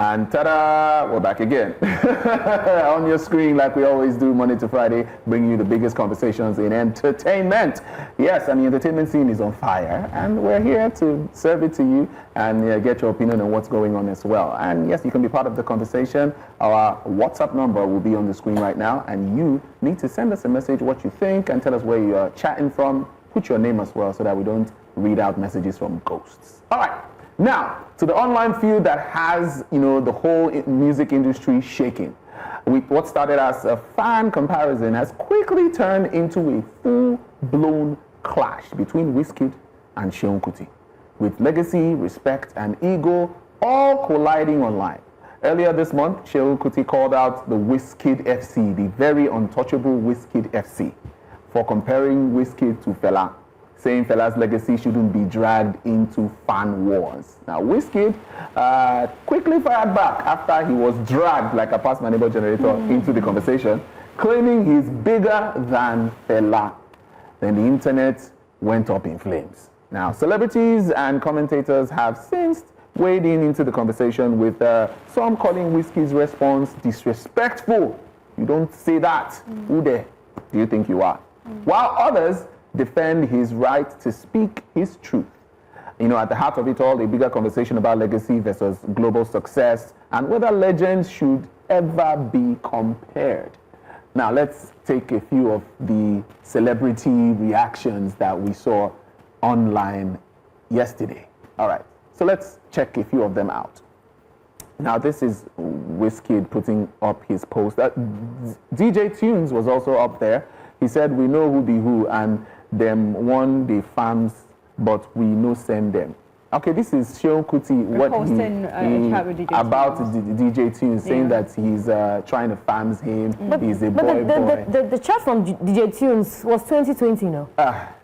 And ta-da, we're back again. On your screen, like we always do, Monday to Friday, bringing you the biggest conversations in entertainment. Yes, and the entertainment scene is on fire, and we're here to serve it to you and get your opinion on what's going on as well. And yes, you can be part of the conversation. Our WhatsApp number will be on the screen right now, and you need to send us a message, what you think, and tell us where you're chatting from. Put your name as well so that we don't read out messages from ghosts. All right. Now, to the online field that has, the whole music industry shaking. What started as a fan comparison has quickly turned into a full-blown clash between Wizkid and Seun Kuti, with legacy, respect, and ego all colliding online. Earlier this month, Seun Kuti called out the Wizkid FC, the very untouchable Wizkid FC, for comparing Wizkid to Fela, saying Fela's legacy shouldn't be dragged into fan wars. Now, Wizkid quickly fired back after he was dragged like a Pass My Neighbor generator into the conversation, claiming he's bigger than Fela. Then the internet went up in flames. Now, celebrities and commentators have since weighed into the conversation, with some calling Wizkid's response disrespectful. You don't say that. Who there do you think you are? While others defend his right to speak his truth. At the heart of it all, a bigger conversation about legacy versus global success and whether legends should ever be compared. Now, let's take a few of the celebrity reactions that we saw online yesterday. All right, so let's check a few of them out. Now, this is Wizkid putting up his post. DJ Tunes was also up there. He said, "We know who be who, and them won the fans, but we no send them." Okay, this is Seun Kuti, what about the DJ Tunes, saying that he's trying to fans him, he's a boy. The chat from DJ Tunes was 2020 now.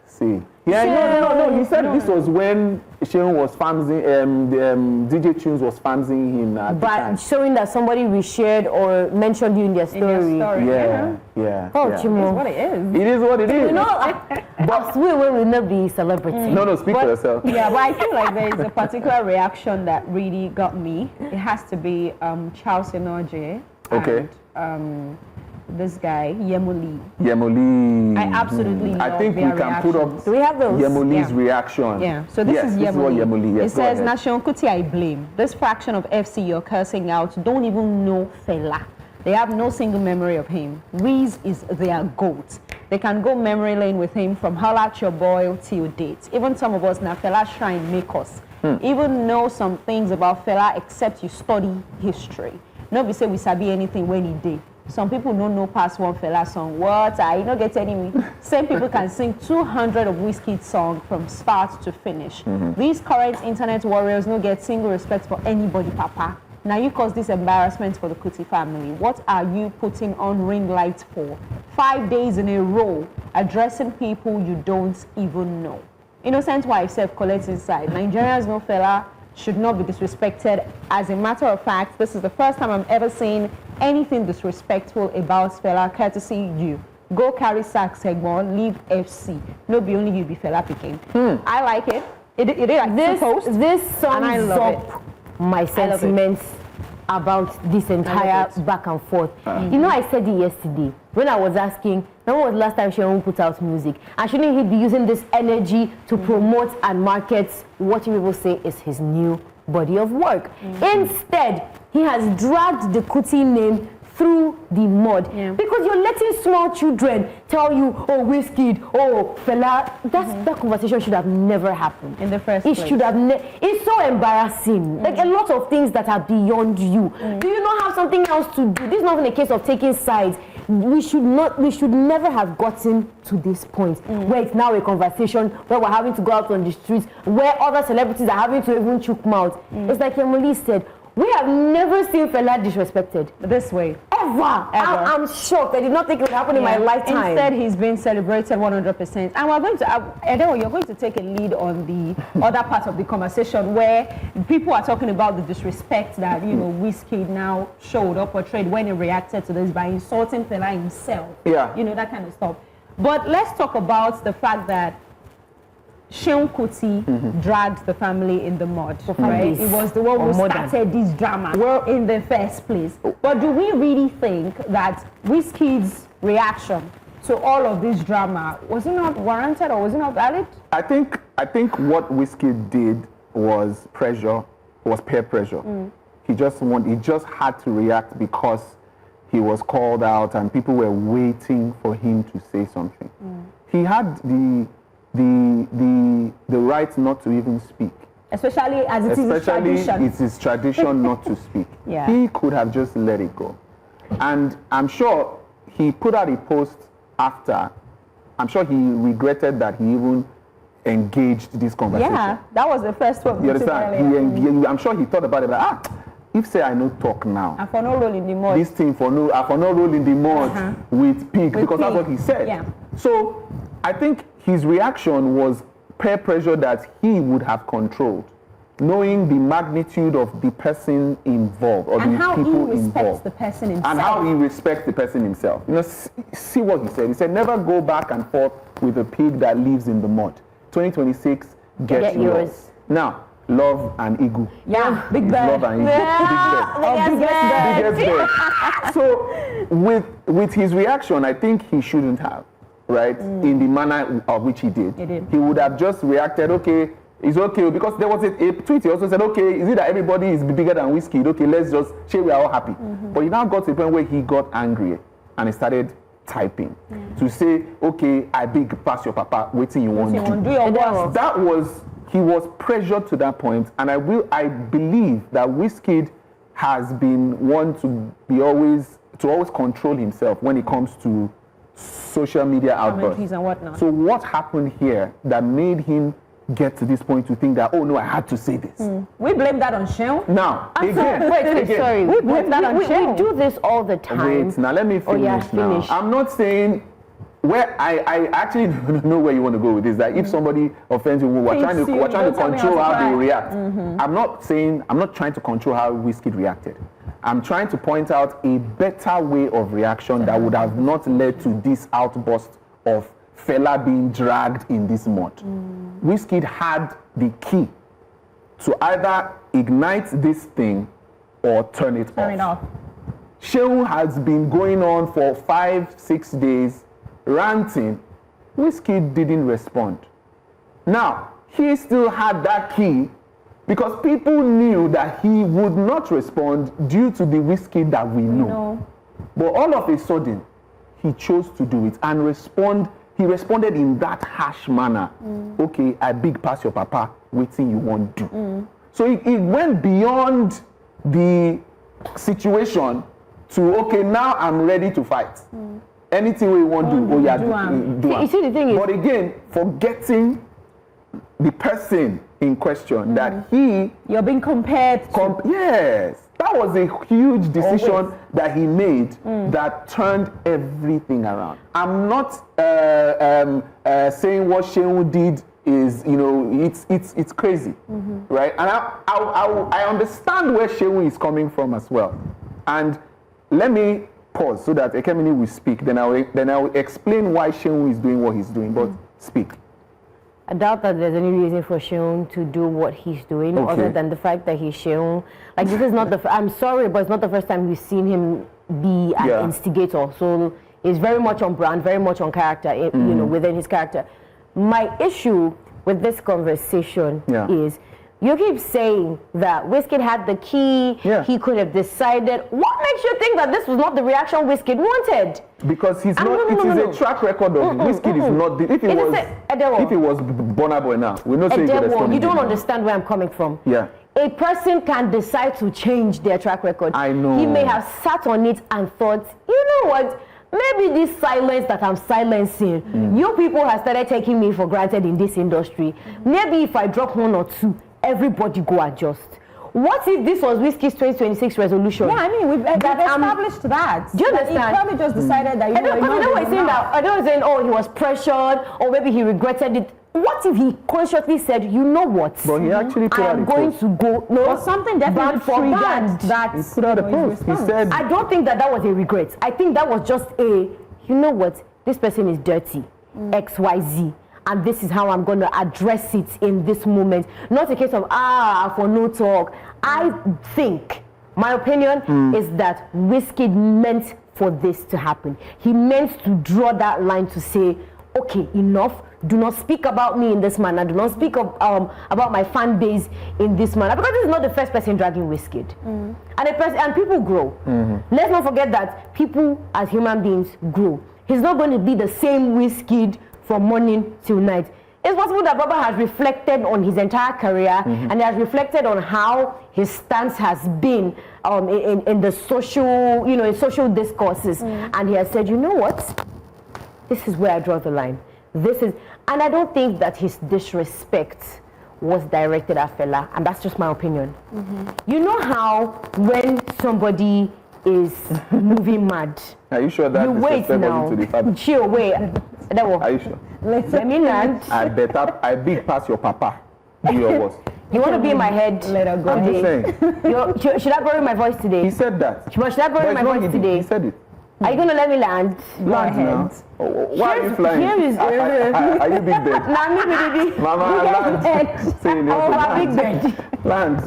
See. Yeah, no. He said this was when Seun was fansing, DJ Tunes was fansing him at the time. Showing that somebody reshared or mentioned you in their story. Yeah. Oh, yeah. Chimo. It is what it is. It is what it is. But we will not be celebrity. No, speak for yourself. Yeah, but I feel like there is a particular reaction that really got me. It has to be Charles Enoje. Okay. And, this guy, Yemoli. I absolutely love I think we can put up Do we have those? Yemoli's reaction. Yeah, so this is Yemoli. This is what Yemoli, yes, it says, Seun Kuti, I blame. This fraction of FC you're cursing out don't even know Fela. They have no single memory of him. Wiz is their GOAT. They can go memory lane with him from Holla at Your Boy till date. Even some of us, now Fela shrine make us. Even know some things about Fela except you study history. Nobody say we sabi anything when he did. Some people don't know past one Fela song. What? I don't get any. Same people can sing 200 of Wizkid songs from start to finish. These current internet warriors don't get single respect for anybody, Papa. Now you cause this embarrassment for the Kuti family. What are you putting on ring lights for? 5 days in a row, addressing people you don't even know. Innocent wife self collects inside. Nigerians know Fela should not be disrespected. As a matter of fact, this is the first time I'm ever seeing anything disrespectful about Fela, courtesy you. Go carry sacks, Egmont, leave FC. No be only you be Fela picking. I like it. It is like this sums up my sentiments about this entire back and forth. I said it yesterday when I was asking, when was the last time Seun put out music? And shouldn't he be using this energy to promote and market what you will say is his new body of work? Instead, he has dragged the Kuti name through the mud because you're letting small children tell you, oh, Wizkid, oh, Fela. That conversation should have never happened in the first place. It should have. It's so embarrassing. Like a lot of things that are beyond you. Do you not have something else to do? This is not even a case of taking sides. We should never have gotten to this point where it's now a conversation where we're having to go out on the streets, where other celebrities are having to even choke mouth. It's like Emily said, we have never seen Fela disrespected this way. Ever. I'm shocked. I did not think it would happen in my lifetime. Instead, he's being celebrated 100%. And we're going to, Edewor, you're going to take a lead on the other part of the conversation where people are talking about the disrespect that, Wizkid now showed or portrayed when he reacted to this by insulting Fela himself. Yeah. That kind of stuff. But let's talk about the fact that Seun Kuti dragged the family in the mud, right? It was the one who started this drama in the first place. But do we really think that Wizkid's reaction to all of this drama, was it not warranted or was it not valid? I think what Wizkid did was peer pressure. He just had to react because he was called out and people were waiting for him to say something. He had the right not to even speak. Especially as it is his tradition. It's his tradition not to speak. Yeah. He could have just let it go. And I'm sure he put out a post after. I'm sure he regretted that he even engaged this conversation. Yeah, that was the first one. You understand? I'm sure he thought about it, like, if say I no talk now. And for no roll in the mud. This thing for no roll in the mud with pig, because that's what he said. Yeah. So I think his reaction was peer pressure that he would have controlled, knowing the magnitude of the person involved or and the how people he respects involved. the person himself. And how he respects the person himself. You know, see what he said. He said, never go back and forth with a pig that lives in the mud. 2026, get yours. Now, love and ego. Yeah, big bird. Love and ego. Biggest bird. So with his reaction, I think he shouldn't have, right? In the manner of which he did. He would have just reacted, okay, it's okay, because there was a tweet. He also said, okay, is it that everybody is bigger than Wizkid? Okay, let's just say we are all happy. But he now got to the point where he got angry and he started typing to say, okay, I big pass your papa, waiting you want to do. He was pressured to that point, and I believe that Wizkid has been one to always control himself when it comes to social media outbursts. And whatnot. So what happened here that made him get to this point to think that, oh no, I had to say this? We blame that on Seun. Now, Sorry. We blame that on Seun. We do this all the time. Wait, now let me finish now. I'm not saying where I actually don't know where you want to go with this. That if somebody offends you, we're trying to control how they react. I'm not trying to control how Wizkid reacted. I'm trying to point out a better way of reaction that would have not led to this outburst of fella being dragged in this mud. Wizkid had the key to either ignite this thing or turn it off. Seun has been going on for 5-6 days ranting. Wizkid didn't respond. Now, he still had that key because people knew that he would not respond due to the Wizkid that we know. But all of a sudden, he chose to do it and he responded in that harsh manner. Okay, I big pass your papa, waiting you won't do. So it went beyond the situation to, okay, now I'm ready to fight. Anything we want to do, do. You see, the thing is, but again, forgetting the person in question that you're being compared to. Yes, that was a huge decision that he made that turned everything around. I'm not saying what Seun did is, it's crazy, right? And I understand where Seun is coming from as well. And let me pause so that Ekemini will speak. Then I will explain why Seun is doing what he's doing. But speak. I doubt that there's any reason for Seun to do what he's doing, other than the fact that he's Seun. Like, this is not I'm sorry, but it's not the first time we've seen him be an instigator. So it's very much on brand, very much on character, within his character. My issue with this conversation is, you keep saying that Wizkid had the key, he could have decided. What makes you think that this was not the reaction Wizkid wanted? Because he's not, it is a track record of Wizkid is not, if it was Burna Boy now, we know saying Edewor, you don't understand where I'm coming from. Yeah. A person can decide to change their track record. I know. He may have sat on it and thought, you know what? Maybe this silence that I'm silencing, you people have started taking me for granted in this industry. Maybe if I drop one or two, everybody go adjust. What if this was Wizkid's 2026 resolution? Yeah, I mean, we've established that. Do you understand? He probably just decided that, I don't saying, oh, he was pressured, or maybe he regretted it. What if he consciously said, you know what? But he actually put out a post. I'm going to go. No, but something definitely triggered that. He put out a post. He said, I don't think that was a regret. I think that was just you know what? This person is dirty. XYZ. and this is how I'm going to address it in this moment. Not a case of, for no talk. I think, my opinion is that Wizkid meant for this to happen. He meant to draw that line to say, okay, enough. Do not speak about me in this manner. Do not speak about my fan base in this manner. Because this is not the first person dragging Wizkid. And people grow. Let's not forget that people as human beings grow. He's not going to be the same Wizkid from morning till night. It's possible that Baba has reflected on his entire career and has reflected on how his stance has been in the social, in social discourses. And he has said, you know what? This is where I draw the line. And I don't think that his disrespect was directed at Fela, and that's just my opinion. You know how when somebody is moving mad, are you sure that you wait now? To the family? Chill, wait. Are you sure? Let me land. I big pass your papa. Do your worst. You want to be in my head? Let her go. I'm just saying. Should I borrow my voice today? He said that. Should I borrow my voice today? He said it. Are you going to let me land? Go ahead. Why are you flying? Here is are you big bird? Nah, me baby. Mama, land. Big bird. Land.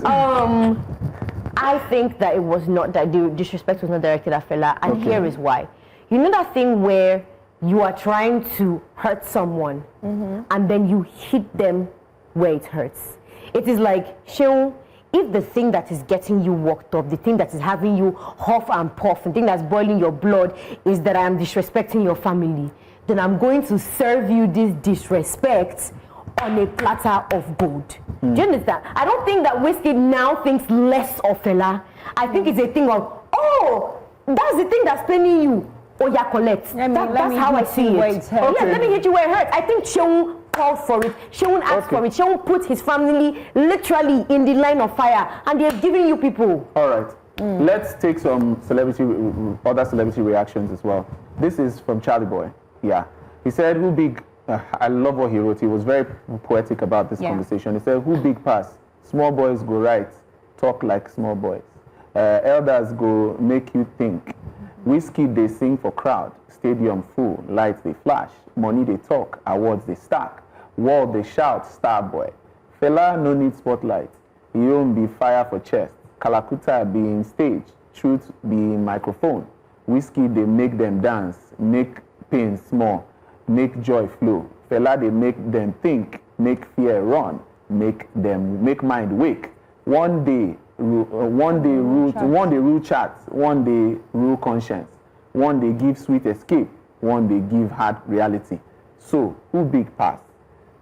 I think that it was not that the disrespect was not directed at Fela, and here is why. You know that thing where you are trying to hurt someone and then you hit them where it hurts. It is like, Seun, if the thing that is getting you worked up, the thing that is having you huff and puff, the thing that's boiling your blood is that I am disrespecting your family, then I'm going to serve you this disrespect on a platter of gold. Do you understand? I don't think that Wizkid now thinks less of Fela. I think it's a thing of, that's the thing that's paining you. Oh, yeah, collect. That's how I see it. Yes, let me hit you where it hurts. I think Seun called for it. Seun asked for it. Seun put his family literally in the line of fire, and they're giving you people. All right. Let's take some other celebrity reactions as well. This is from Charlie Boy. Yeah. He said, who big... I love what he wrote. He was very poetic about this conversation. He said, who big pass? Small boys go right. Talk like small boys. Elders go make you think. Wizkid, they sing for crowd. Stadium full. Lights, they flash. Money, they talk. Awards, they stack. World, they shout. Star boy. Fela, no need spotlight. He won't be fire for chest. Kalakuta be in stage. Truth be in microphone. Wizkid, they make them dance. Make pain small. Make joy flow. Fela, they make them think. Make fear run. Make mind wake. One day rule charts, one day rule conscience, one day give sweet escape, one day give hard reality. So who big pass?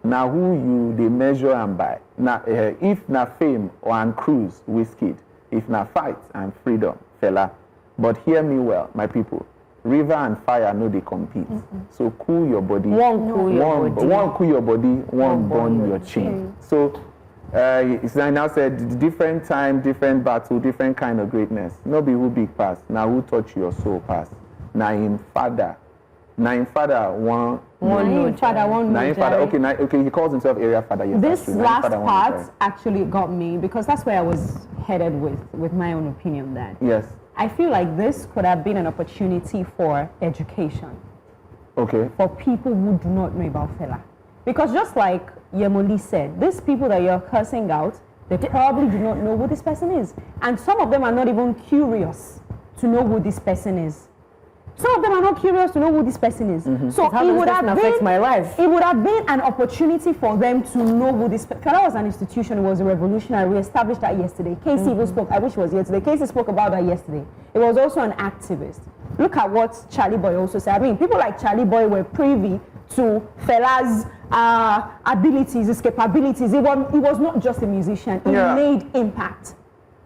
Now who you they measure and by? Now if na fame or and cruise, Wizkid. If na fight and freedom, Fela. But hear me well, my people. River and fire no they compete. So cool your body. One cool your body, one burn your chin. So I now said different time, different battle, different kind of greatness. No be who big pass. Now who touch your soul pass. Now him father. One father. Okay, he calls himself area father. Yes, this last part actually got me because that's where I was headed with my own opinion then. Yes. I feel like this could have been an opportunity for education. Okay. For people who do not know about Fela. Because just like Yemoli said, these people that you're cursing out, they probably do not know who this person is. And some of them are not even curious to know who this person is. Some of them are not curious to know who this person is. So it would have been my life. It would have been an opportunity for them to know who this person. Fela was an institution. It was a revolutionary. We established that yesterday. Casey even spoke. I wish it was yesterday. Casey spoke about that yesterday. It was also an activist. Look at what Charlie Boy also said. I mean, people like Charlie Boy were privy to Fela's abilities, his capabilities. He was not just a musician. He made impact.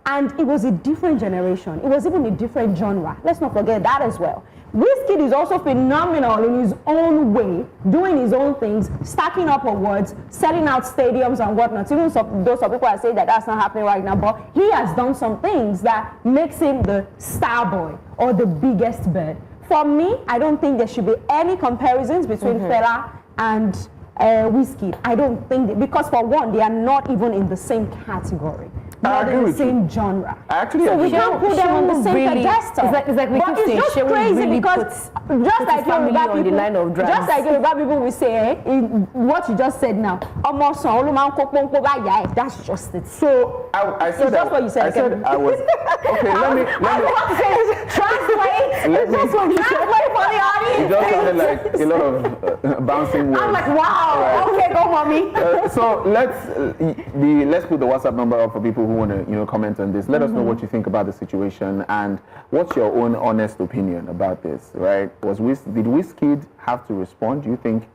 And it was a different generation. It was even a different genre. Let's not forget that as well. Wizkid is also phenomenal in his own way, doing his own things, stacking up awards, selling out stadiums and whatnot. Even those people are saying that that's not happening right now, but he has done some things that makes him the star boy or the biggest bird. For me, I don't think there should be any comparisons between Fela and Wizkid. I don't think because for one, they are not even in the same category. not in the same genre. Actually, so we can't put them on the same pedestal. It's like we but it's just crazy really because just like Yoruba people, the line of just like Yoruba people will say, what you just said now, that's just it. So I said that. What you said. I said I was okay. Let me translate. That's what you said. Translate for the audience. It just sounded like a lot of bouncing words. I'm like, wow. Right. Okay, go, mommy. So let's put the WhatsApp number up for people who want to comment on this. Let us know what you think about the situation and what's your own honest opinion about this. Right? Did Wizkid have to respond? Do you think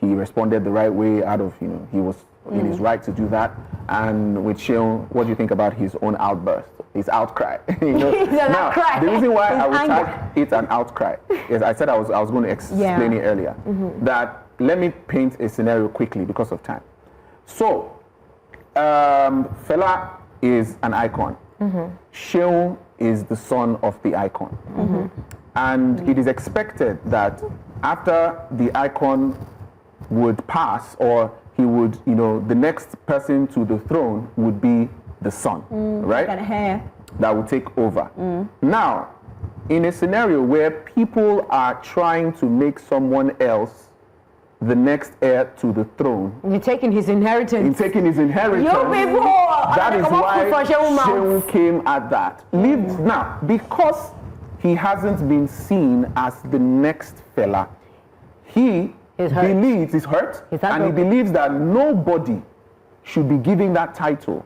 he responded the right way? Out of he was in his right to do that. And with Seun, what do you think about his own outburst, his outcry? Outcry. The reason why I would tag it an outcry is I said I was going to explain it earlier. That let me paint a scenario quickly because of time. So, Fela is an icon. Seun is the son of the icon. And it is expected that after the icon would pass, or he would, the next person to the throne would be the son, right? That would take over. Now, in a scenario where people are trying to make someone else the next heir to the throne. You're taking his inheritance. In taking his inheritance. You people! That is why Seun came at that. Now, because he hasn't been seen as the next fella, he believes he's hurt, and he believes that nobody should be giving that title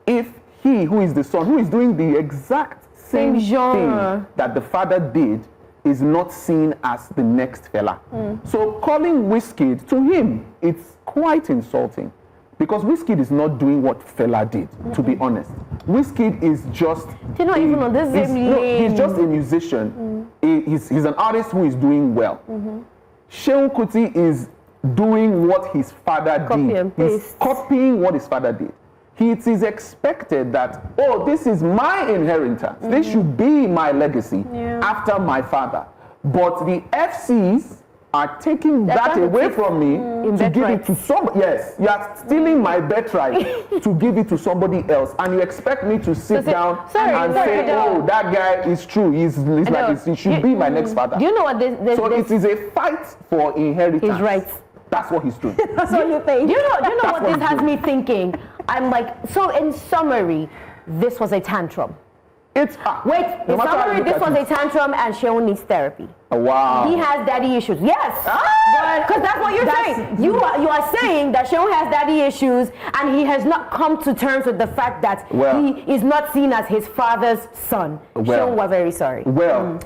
if he, who is the son, who is doing the exact same thing that the father did, is not seen as the next fella. So calling Wizkid, to him, it's quite insulting. Because Wizkid is not doing what Fela did, to be honest. Wizkid is just... He's not even on the same lane. He's just a musician. He's an artist who is doing well. Seun Kuti is doing what his father did. He's copying what his father did. It is expected that, oh, this is my inheritance. This should be my legacy after my father. But the FCs are taking that away from me to give it to somebody. Yes, you are stealing my birthright to give it to somebody else, and you expect me to sit down and say, "Oh, that guy is true. He should be my next father." Do you know what So it is a fight for inheritance. He's right. That's what he's doing. That's what you think. Do you know what this has me thinking? I'm like, so in summary, this was a tantrum. In summary, this was a tantrum, and Seun needs therapy. Wow. He has daddy issues. Yes. Because that's what you're saying. You are saying that Seun has daddy issues, and he has not come to terms with the fact that he is not seen as his father's son. Seun, we're very sorry. Let's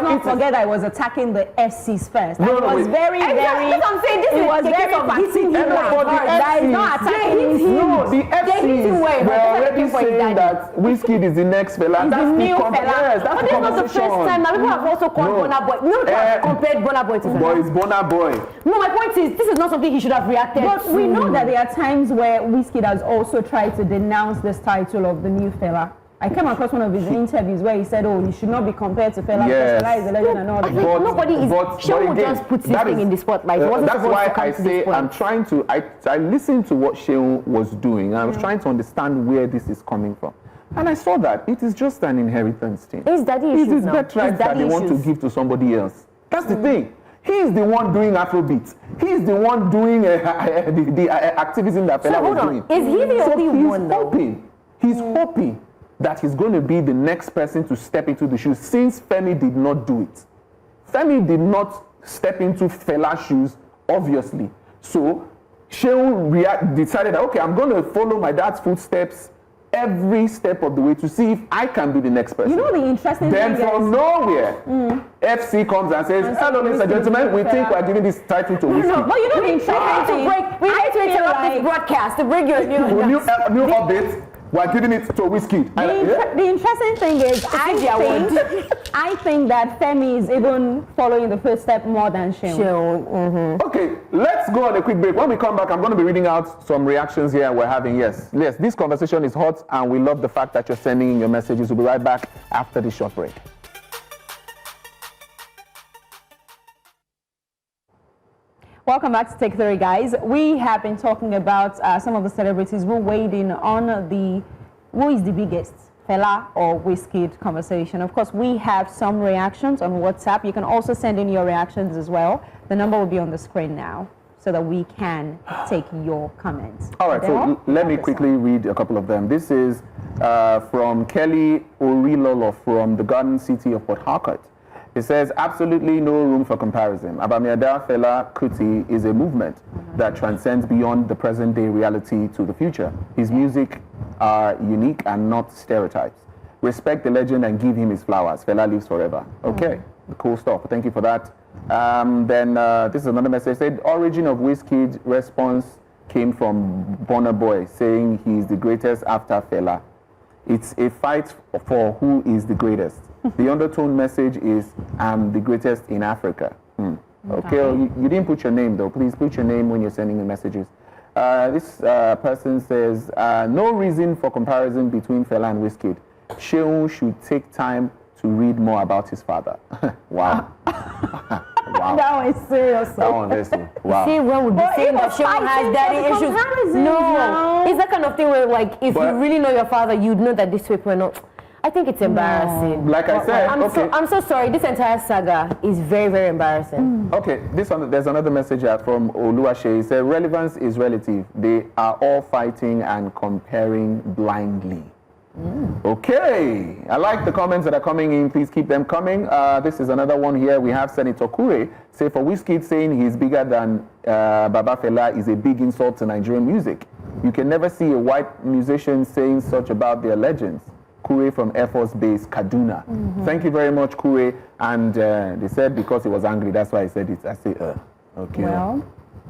not forget I was attacking the FCs first. It was very, very... That's what I'm saying. This was very hitting him hard. That is not attacking him. No, the FCs were already saying that Wizkid is the next fella. That's the new fella. But this is not the first time. Now people have also called Burna Boy. No, compared Burna Boy to Fela. Boy is Burna Boy. No, my point is, this is not something he should have reacted to. But we know that there are times where Wizkid has also tried to denounce this title of the new fella. I came across one of his interviews where he said, "Oh, you should not be compared to Fela because Fela is a legend and all that." Nobody is. Seun would just put this thing in the spotlight. That's why I say I'm trying to. I listened to what Seun was doing, and I was trying to understand where this is coming from. And I saw that it is just an inheritance thing. It's daddy issues. It is birthright that they want to give to somebody else. That's the thing. He is the one doing Afrobeat. He is the one doing the activism that Fela was doing. Is he the only one though? He's hoping that he's going to be the next person to step into the shoes, since Femi did not do it. Femi did not step into Fela's shoes, obviously. So Seun decided that, okay, I'm going to follow my dad's footsteps every step of the way to see if I can be the next person. You know the interesting thing from nowhere, FC comes and says, "Hello, ladies and gentlemen, we think we're giving this title to Wizkid." No, but you know the interesting thing. We need to interrupt this broadcast to bring you a new update. We're giving it to Wizkid. The interesting thing is, I think that Femi is even following the first step more than Seun. Okay, let's go on a quick break. When we come back, I'm going to be reading out some reactions here we're having. Yes, this conversation is hot, and we love the fact that you're sending in your messages. We'll be right back after this short break. Welcome back to Take 3, guys. We have been talking about some of the celebrities who weighed in on the who is the biggest, Fela or Wizkid conversation. Of course, we have some reactions on WhatsApp. You can also send in your reactions as well. The number will be on the screen now so that we can take your comments. All right, so let me quickly read a couple of them. This is from Kelly Orilolo from the Garden City of Port Harcourt. It says, absolutely no room for comparison. Abamiada Fela Kuti is a movement that transcends beyond the present-day reality to the future. His music are unique and not stereotypes. Respect the legend and give him his flowers. Fela lives forever. Okay, cool stuff. Thank you for that. Then this is another message. It said, origin of Wizkid response came from Burna Boy saying he's the greatest after Fela. It's a fight for who is the greatest. The undertone message is, I'm the greatest in Africa. Okay, you didn't put your name though. Please put your name when you're sending the messages. This person says, no reason for comparison between Fela and Wizkid. Seun should take time to read more about his father. Wow. Wow. That one is serious. That one is wow. See, when we be saying that Seun has daddy issues. No, it's that kind of thing where, like, if you really know your father, you'd know that this people are not. I think it's embarrassing. Like I said, I'm so sorry. This entire saga is very, very embarrassing. Okay, this one, there's another message from Oluwase. He said, relevance is relative. They are all fighting and comparing blindly. Okay, I like the comments that are coming in. Please keep them coming. This is another one here. We have Senator Kure say, for Wizkid saying he's bigger than Baba Fela is a big insult to Nigerian music. You can never see a white musician saying such about their legends. Kure from Air Force Base, Kaduna. Thank you very much, Kure. And they said because he was angry, that's why I said it. I say, okay. Well,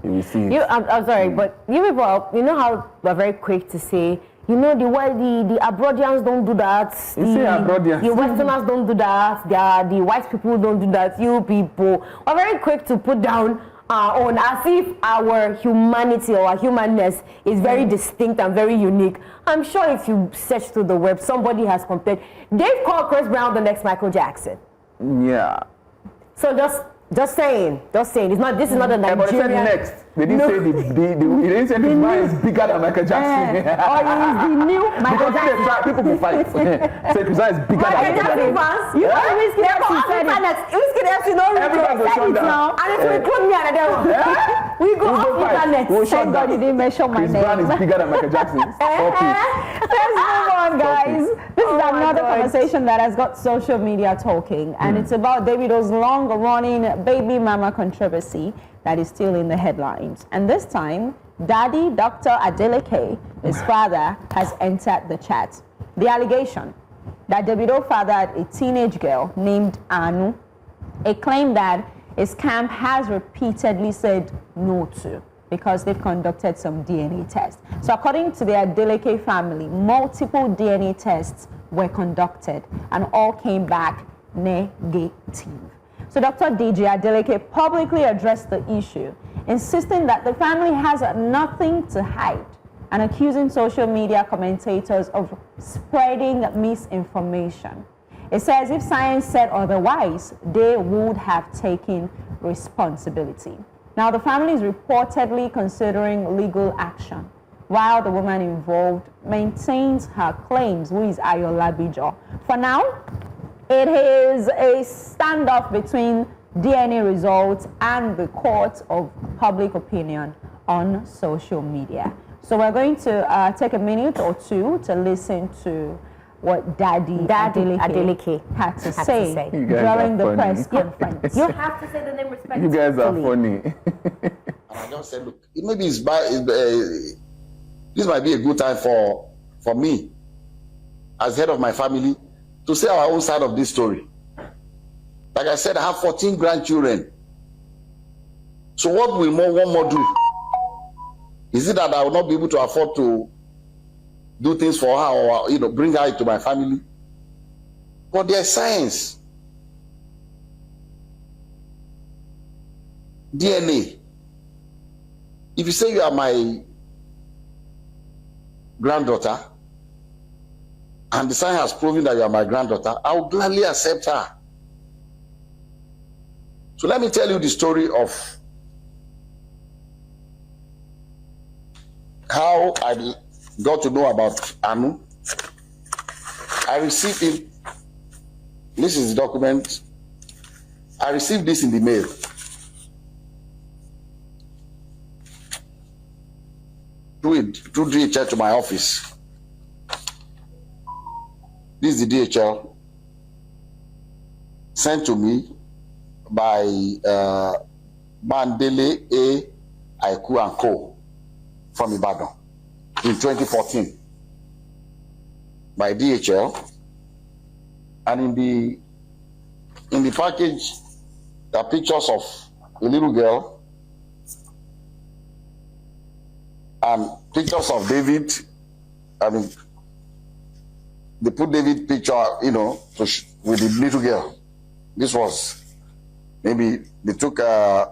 you will see it. I'm sorry, but you people, you know how we're very quick to say, you know, the Abroadians don't do that. You say Abroadians. The Westerners don't do that. The white people don't do that. You people are very quick to put down our own, as if our humanity or our humanness is very distinct and very unique. I'm sure if you search through the web, somebody has compared. They've called Chris Brown the next Michael Jackson. Yeah. So just saying. It's not. This is not a Nigerian. But they said next. They didn't say they didn't say the man is bigger than Michael Jackson. Or is the new Michael Jackson. People will fight. Say Chris Brown is bigger than Michael Jackson. Fans, you know Wizkid FC said it. Everyone will shut down. And it will include me and Edewor. We go off internet. We'll shut down. You didn't mention my Chris name. Brown is bigger than Michael Jackson. Let's move on, guys. This is another conversation that has got social media talking, and it's about Davido's long-running baby mama controversy that is still in the headlines. And this time, Daddy Dr. Adeleke, his father, has entered the chat. The allegation that Davido fathered a teenage girl named Anu, a claim that his camp has repeatedly said no to because they've conducted some DNA tests. So according to the Adeleke family, multiple DNA tests were conducted and all came back negative. So Dr. Deji Adeleke publicly addressed the issue, insisting that the family has nothing to hide and accusing social media commentators of spreading misinformation. It says if science said otherwise, they would have taken responsibility. Now, the family is reportedly considering legal action, while the woman involved maintains her claims, who is Ayola Bijo. For now, it is a standoff between DNA results and the court of public opinion on social media. So we're going to take a minute or two to listen to what Daddy Adeleke had to say during the press conference. You have to say the name respectfully. You guys are funny. And I just said, look, maybe this might be a good time for me, as head of my family, to say our own side of this story. Like I said, I have 14 grandchildren. So what will one more do? Is it that I will not be able to afford to do things for her or bring her into my family? But there's science. DNA. If you say you are my granddaughter, and the science has proven that you are my granddaughter, I will gladly accept her. So let me tell you the story of how I got to know about Anu I received it. This is the document. I received this in the mail. Through DHL to my office. This is the DHL sent to me by Mandele A. Aiku and Co. from Ibadan in 2014 by DHL. And in the package, there are pictures of a little girl and pictures of David. I mean, they put David picture, you know, with the little girl. This was maybe they took I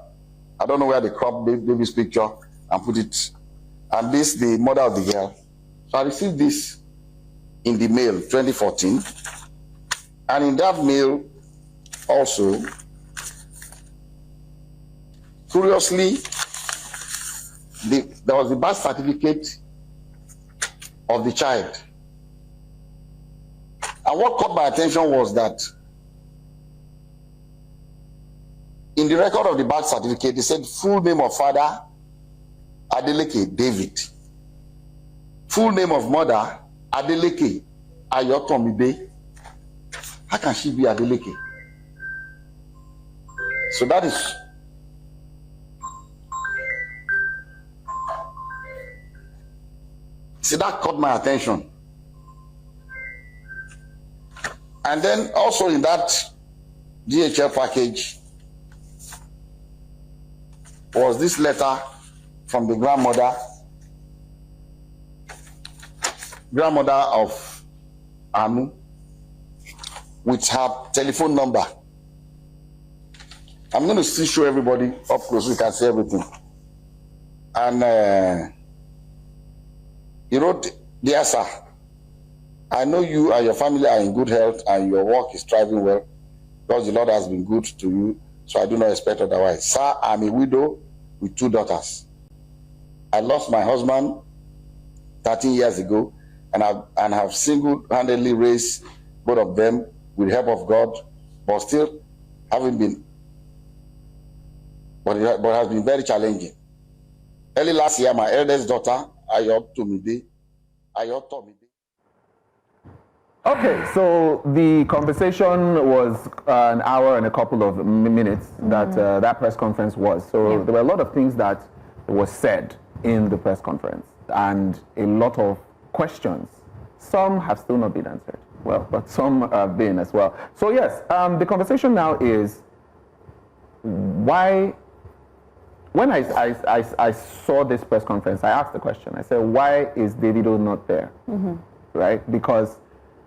don't know where they cropped David's picture and put it, and this the mother of the girl. So I received this in the mail 2014, and in that mail also, curiously, there was the birth certificate of the child. And what caught my attention was that in the record of the birth certificate, they said full name of father, Adeleke David. Full name of mother, Adeleke Ayotomide. How can she be Adeleke? So that is see, that caught my attention. And then also in that DHL package was this letter from the grandmother of Anu with her telephone number. I'm going to still show everybody up close so you can see everything. And he wrote, "Dear sir, I know you and your family are in good health and your work is thriving well because the Lord has been good to you, so I do not expect otherwise. Sir, I'm a widow with 2 daughters. I lost my husband 13 years ago and have single-handedly raised both of them with the help of God, but still haven't been, but it has been very challenging. Early last year, my eldest daughter, Ayotomide. Okay, so the conversation was an hour and a couple of minutes that that press conference was. So there were a lot of things that were said in the press conference and a lot of questions. Some have still not been answered. Well, but some have been as well. So yes, the conversation now is why. When I saw this press conference, I asked the question. I said, why is Davido not there? Right? Because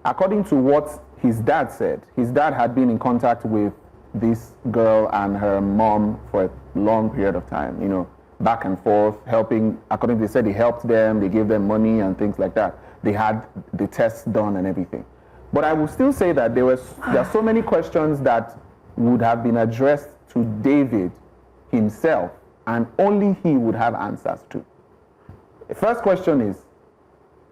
according to what his dad said, his dad had been in contact with this girl and her mom for a long period of time, you know, back and forth, helping. According to they said, he helped them, they gave them money and things like that. They had the tests done and everything. But I will still say that there are so many questions that would have been addressed to David himself, and only he would have answers to. The first question is,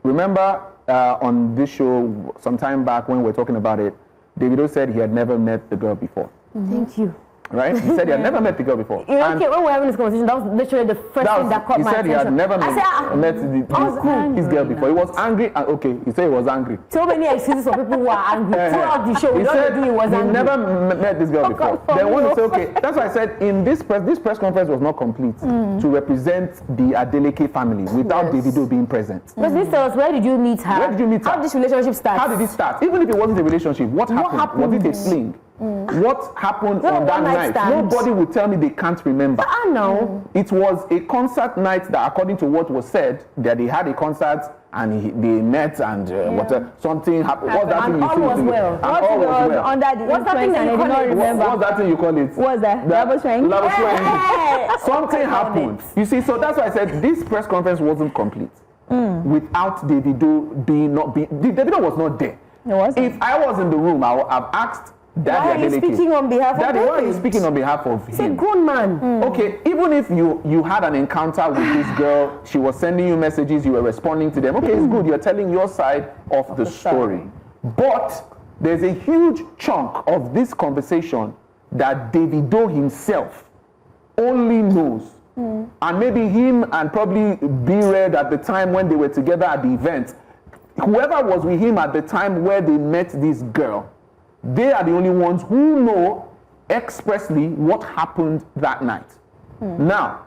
remember on this show some time back when we were talking about it, Davido said he had never met the girl before. Thank you. Right? He said he had never met the girl before. You know, okay, when we were having this conversation, that was literally the first thing that caught my attention. He said he had never met his girl before. He was angry. Okay, he said he was angry. So many excuses for people who are angry. Throughout the show, he said he was angry. He never met this girl before. Then when he said, okay, that's why I said in this press conference was not complete to represent the Adeleke family without Davido being present. But this tells us, where did you meet her? Where did you meet her? How did this relationship start? How did it start? Even if it wasn't a relationship, what happened? Was it a fling? What happened on that night? Nobody would tell me they can't remember. I know. It was a concert night that, according to what was said, that they had a concert and they met and something happened. What's that thing you all was well. And all was well. Under the what's that thing that you call it? What's that thing you call it? What's that? Love swing. Something happened. You see, so that's why I said this press conference wasn't complete without Davido Davido was not there. If I was in the room, I would have asked Daddy, why are you speaking on behalf of Daddy, why are you speaking on behalf of him? He's a grown man. Okay, even if you had an encounter with this girl, she was sending you messages, you were responding to them. Okay, it's good. You're telling your side of the story. But there's a huge chunk of this conversation that Davido himself only knows. And maybe him and probably B-Red at the time when they were together at the event, whoever was with him at the time where they met this girl, they are the only ones who know expressly what happened that night. Now,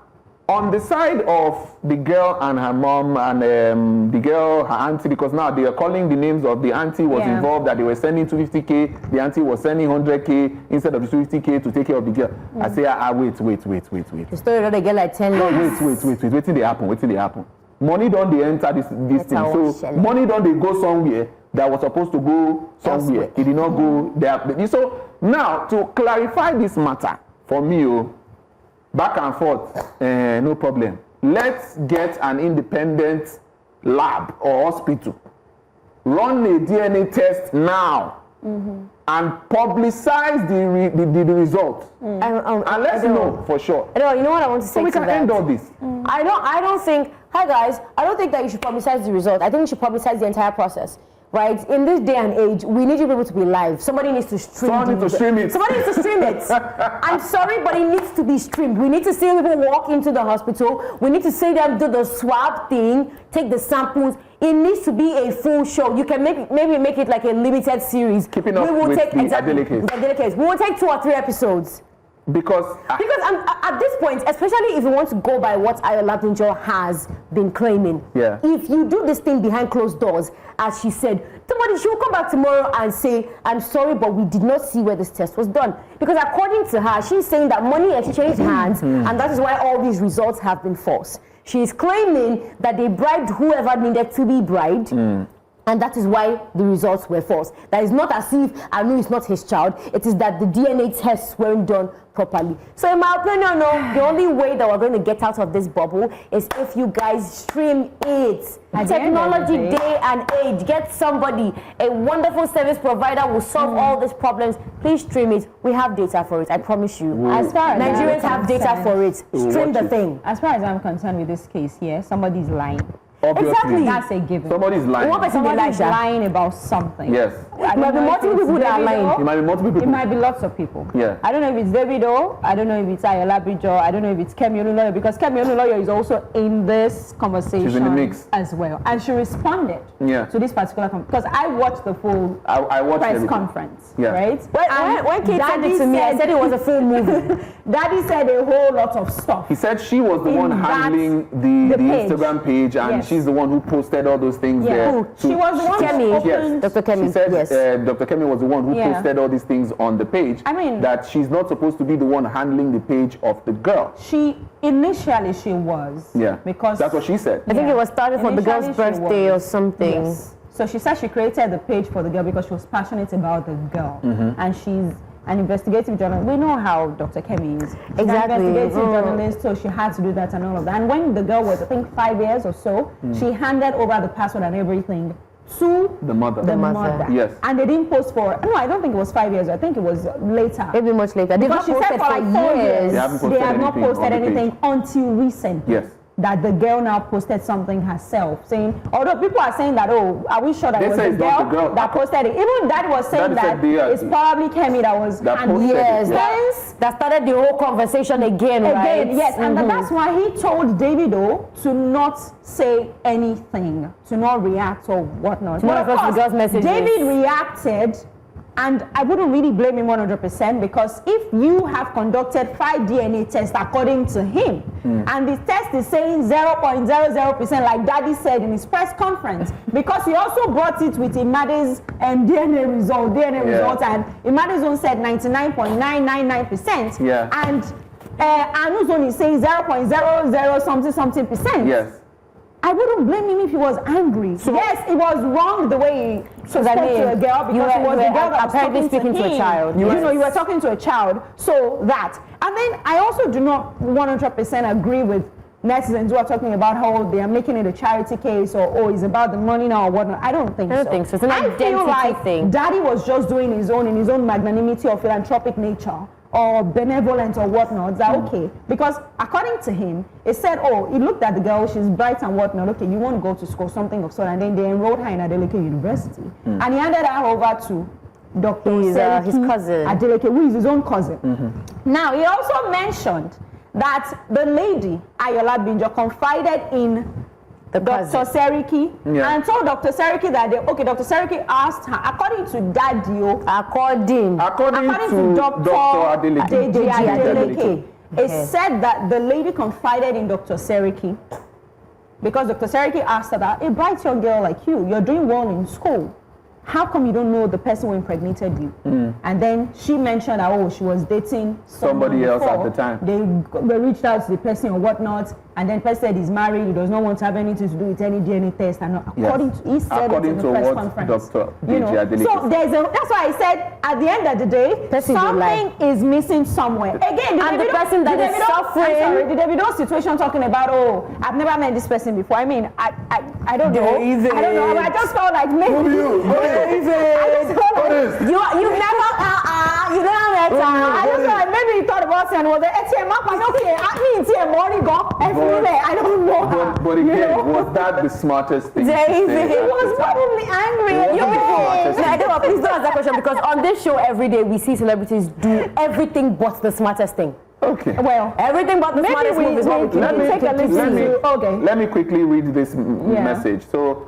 on the side of the girl and her mom and the girl, her auntie, because now they are calling the names of the auntie was involved, that they were sending 250K, the auntie was sending 100K instead of the 250K to take care of the girl. I say, wait. The story of the girl like 10 years. Wait. Waiting they happen. Money don't they enter this thing. So money don't they go somewhere that was supposed to go somewhere. It did not go there. So now, to clarify this matter for me, back and forth, no problem. Let's get an independent lab or hospital. Run a DNA test now and publicize the result. And let's know for sure. You know what I want to say so we can end all this. I don't think, hi guys, I don't think that you should publicize the result. I think you should publicize the entire process. Right? In this day and age, we need you people to be live. Somebody needs to stream it. Somebody needs to stream it. I'm sorry, but it needs to be streamed. We need to see people walk into the hospital. We need to see them do the swab thing, take the samples. It needs to be a full show. You can maybe make it like a limited series. Keeping up with the Adeleke case. We will take 2 or 3 episodes. Because at this point, especially if you want to go by what Ayola Tunjo has been claiming, if you do this thing behind closed doors, as she said, she will come back tomorrow and say, I'm sorry, but we did not see where this test was done. Because according to her, she's saying that money exchanged hands, and that is why all these results have been false. She is claiming that they bribed whoever needed to be bribed, and that is why the results were false. That is not as if Anu is not his child. It is that the DNA tests weren't done properly. So in my opinion, the only way that we're going to get out of this bubble is if you guys stream it. Technology day and age. Get somebody, a wonderful service provider will solve all these problems. Please stream it. We have data for it, I promise you. As far as Nigerians have data for it. Stream the thing. As far as I'm concerned with this case here, somebody's lying. Obviously. Exactly. That's a given. Somebody's lying. Somebody's lying about something. Yes. It might be multiple people that are lying. It might be multiple people. It might be lots of people. Yeah. I don't know if it's Davido. I don't know if it's Ayola Bijo. I don't know if it's Kemi Oluloyo, because Kemi Oluloyo is also in this conversation. She's in the mix as well, and she responded to this particular because I watched the full I watched press everything. Conference. Yeah. Right. When Kate said it to me, I said it was a full movie. Daddy said a whole lot of stuff. He said she was the one handling the Instagram page, and she's the one who posted all those things there. She was the one who opened. Dr. Kemi. She said Dr. Kemi was the one who posted all these things on the page. I mean, that she's not supposed to be the one handling the page of the girl. Initially she was. Yeah. Because that's what she said. I think it was started for the girl's birthday or something. Yes. So she said she created the page for the girl because she was passionate about the girl. And she's an investigative journalist. We know how Dr. Kemi is. She's an investigative journalist, so she had to do that and all of that. And when the girl was, I think, 5 years or so, she handed over the password and everything to the mother. Yes. And they didn't post for, no, I don't think it was 5 years. I think it was later. Maybe much later. Because she said for like 4 years, they have not posted anything until recently. Yes. That the girl now posted something herself, saying, although people are saying that, oh, are we sure that it was the girl that posted it? Even Daddy was saying that it's probably Kemi that was handling it. That started the whole conversation again, right? Yes, and that's why he told Davido to not say anything, to not react or whatnot. But of course, David reacted. And I wouldn't really blame him 100% because if you have conducted 5 DNA tests according to him, and the test is saying 0.00%, like Daddy said in his press conference, because he also brought it with Imade's DNA result, and Imade's own said 99.999%, and Anu's own is saying 0.00 something percent. Yes. I wouldn't blame him if he was angry. So, yes, it was wrong the way he spoke to a girl because it was the girl that was talking to a child. You were talking to a child. So that. And then I also do not 100% agree with netizens who are talking about how they are making it a charity case or it's about the money now or whatnot. I don't think so. It's an identity I feel like thing. Daddy was just doing his own in his own magnanimity or philanthropic nature or benevolent or whatnot, that okay, because according to him, it said, oh, he looked at the girl, she's bright and whatnot, okay, you want to go to school, something of sort, and then they enrolled her in Adeleke University. And he handed her over to Dr. His cousin. Adeleke, who is his own cousin. Now, he also mentioned that the lady, Ayola Binjo, confided in Dr. Seriki and told Dr. Seriki that Dr. Seriki asked her, according to Dadio, according to Dr. Deji Adeleke, it said that the lady confided in Dr. Seriki because Dr. Seriki asked her that, a bright young girl like you're doing well in school. How come you don't know the person who impregnated you? And then she mentioned that, oh, she was dating somebody else at the time. They reached out to the person or whatnot, and then the person said he's married, he does not want to have anything to do with any DNA test. And according to, he said it in the press conference. Dr. Deji Adeleke. So that's why I said at the end of the day, something is missing somewhere. Again, and the person that is suffering. The Davido situation talking about, oh, I've never met this person before. I mean, I don't know. I don't know. I just felt like maybe. You've never met her. I just felt like maybe he thought about it and was like, okay, I don't know. But again, was that the smartest thing? He was probably angry. Please don't ask that question, because on this show every day we see celebrities do everything but the smartest thing. Okay. Well, everything but the smartest move is what we can Let me quickly read this message. So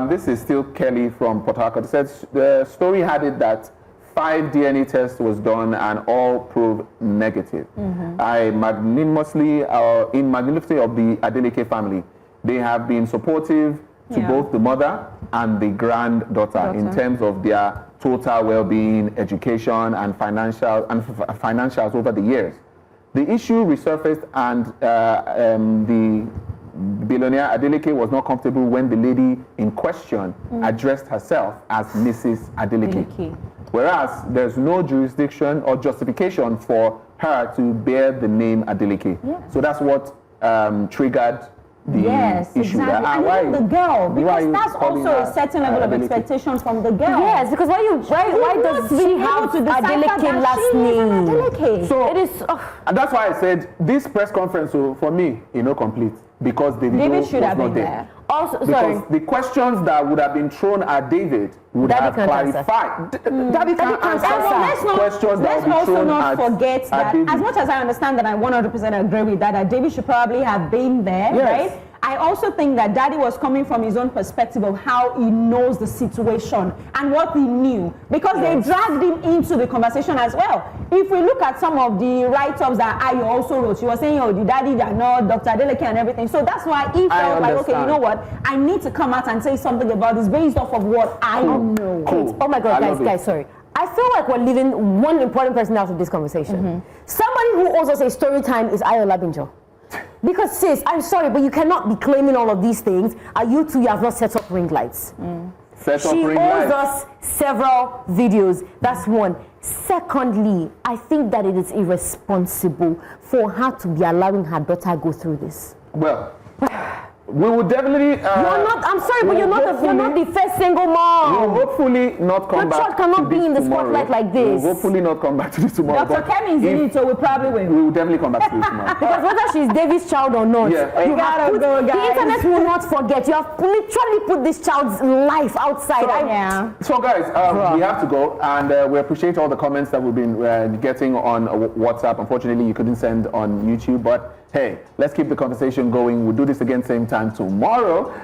this is still Kelly from Port Harcourt. It says the story had it that 5 DNA tests was done and all proved negative. I magnanimously, in magnanimity of the Adeleke family, they have been supportive to both the mother and the granddaughter in terms of their total well-being, education, and financials over the years. The issue resurfaced, and the billionaire Adeleke was not comfortable when the lady in question addressed herself as Mrs. Adeleke. Whereas there's no jurisdiction or justification for her to bear the name Adeleke. So that's what triggered the issue. Exactly. And the girl, because that's also a certain level of expectation from the girl. Yes, because why does she have Adeleke last name? So it is, and that's why I said this press conference, for me, complete, because David should have been there. Also, because the questions that would have been thrown at David would have clarified. Daddy can't answer questions that would be thrown at Let's also not forget that, as much as I understand that I 100% agree with that David should probably have been there, right? I also think that Daddy was coming from his own perspective of how he knows the situation and what he knew, because they dragged him into the conversation as well. If we look at some of the write-ups that Ayo also wrote, she was saying, oh, the daddy that not Dr. Adeleke and everything. So that's why he felt like, okay, you know what? I need to come out and say something about this based off of what I know. Cool. Oh my God, guys, sorry. I feel like we're leaving one important person out of this conversation. Somebody who owes us a story time is Ayola Binjo. Because sis, I'm sorry, but you cannot be claiming all of these things, and you have not set up ring lights. She owes us several videos. That's one. Secondly, I think that it is irresponsible for her to be allowing her daughter go through this. Well, we will definitely. I'm sorry, but you're not the first single mom. We'll hopefully not come back. Your child cannot be in the spotlight like this. We'll hopefully not come back to this tomorrow. Dr. Kemi's in it, so we probably will. We will definitely come back to this tomorrow. Because whether she's David's child or not, you gotta go, guys. The internet will not forget. You have literally put this child's life outside. So guys, we have to go, and we appreciate all the comments that we've been getting on WhatsApp. Unfortunately, you couldn't send on YouTube, but hey, let's keep the conversation going. We'll do this again same time tomorrow.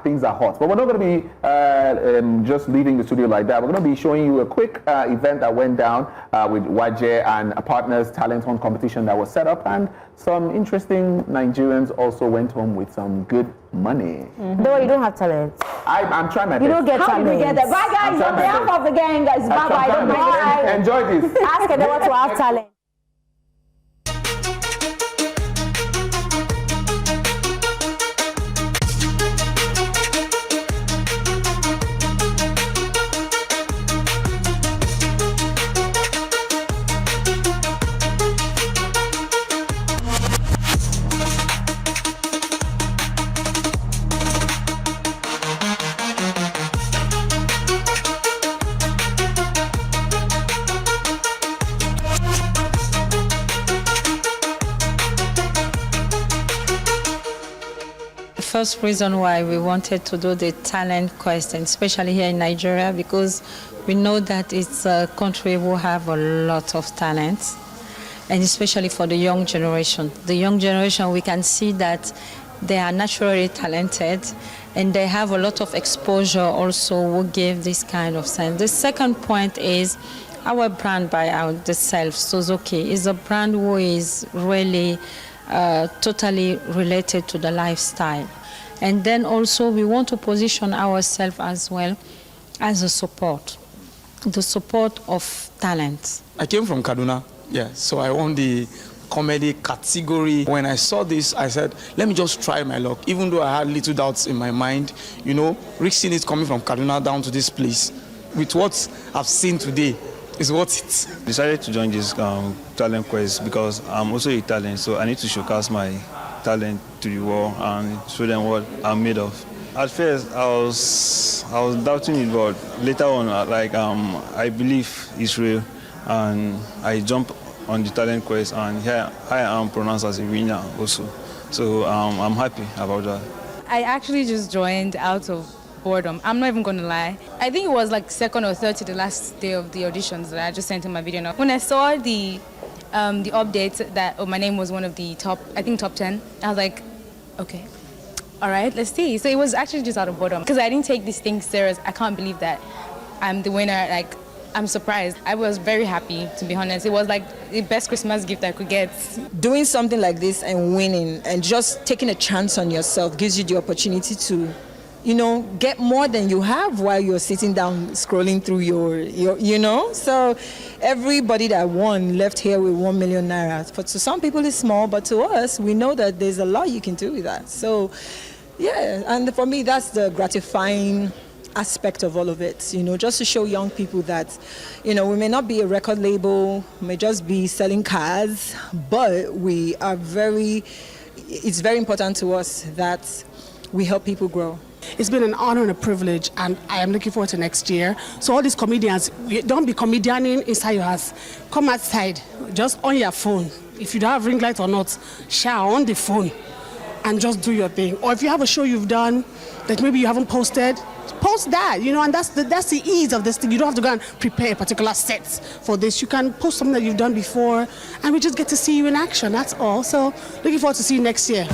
Things are hot. But we're not going to be just leaving the studio like that. We're going to be showing you a quick event that went down with Waje and Partners Talent Hunt competition that was set up, and some interesting Nigerians also went home with some good money. No, you don't have talent. I'm trying my best. You don't get talent. How did we get that? Bye guys, on behalf of the gang, guys. Bye-bye. Enjoy this. Ask Edewor to have talent. first reason why we wanted to do the talent quest, and especially here in Nigeria, because we know that it's a country who have a lot of talent, and especially for the young generation. The young generation, we can see that they are naturally talented, and they have a lot of exposure also who give this kind of sense. The second point is our brand by ourselves, Suzuki, is a brand who is really totally related to the lifestyle. And then also we want to position ourselves as well as a support, the support of talent. I came from Kaduna, yeah, so I won the comedy category. When I saw this, I said, let me just try my luck, even though I had little doubts in my mind. You know, Rick is coming from Kaduna down to this place. With what I've seen today, is worth it. I decided to join this talent quest because I'm also a talent, so I need to showcase my talent to the world and show them what I'm made of. At first, I was doubting it, but later on, I believe it's real, and I jumped on the talent quest, and here I am pronounced as a winner also. So I'm happy about that. I actually just joined out of boredom. I'm not even going to lie. I think it was like second or third to the last day of the auditions that I just sent in my video. Now, when I saw the update that my name was one of the top 10, I was like, okay, all right, let's see. So it was actually just out of boredom because I didn't take this thing serious. I can't believe that I'm the winner. Like, I'm surprised. I was very happy, to be honest. It was like the best Christmas gift I could get. Doing something like this and winning and just taking a chance on yourself gives you the opportunity to, you know, get more than you have while you're sitting down scrolling through your you know. So everybody that won left here with 1 million naira. But to some people it's small, but to us, we know that there's a lot you can do with that. So yeah, and for me, that's the gratifying aspect of all of it, you know, just to show young people that, you know, we may not be a record label, may just be selling cars, but we are it's very important to us that we help people grow. It's been an honor and a privilege, and I am looking forward to next year. So all these comedians, don't be comedianing inside your house. Come outside, just on your phone. If you don't have ring light or not, share on the phone and just do your thing. Or if you have a show you've done that maybe you haven't posted, post that, you know, and that's the ease of this thing. You don't have to go and prepare a particular set for this. You can post something that you've done before, and we just get to see you in action, that's all. So looking forward to see you next year.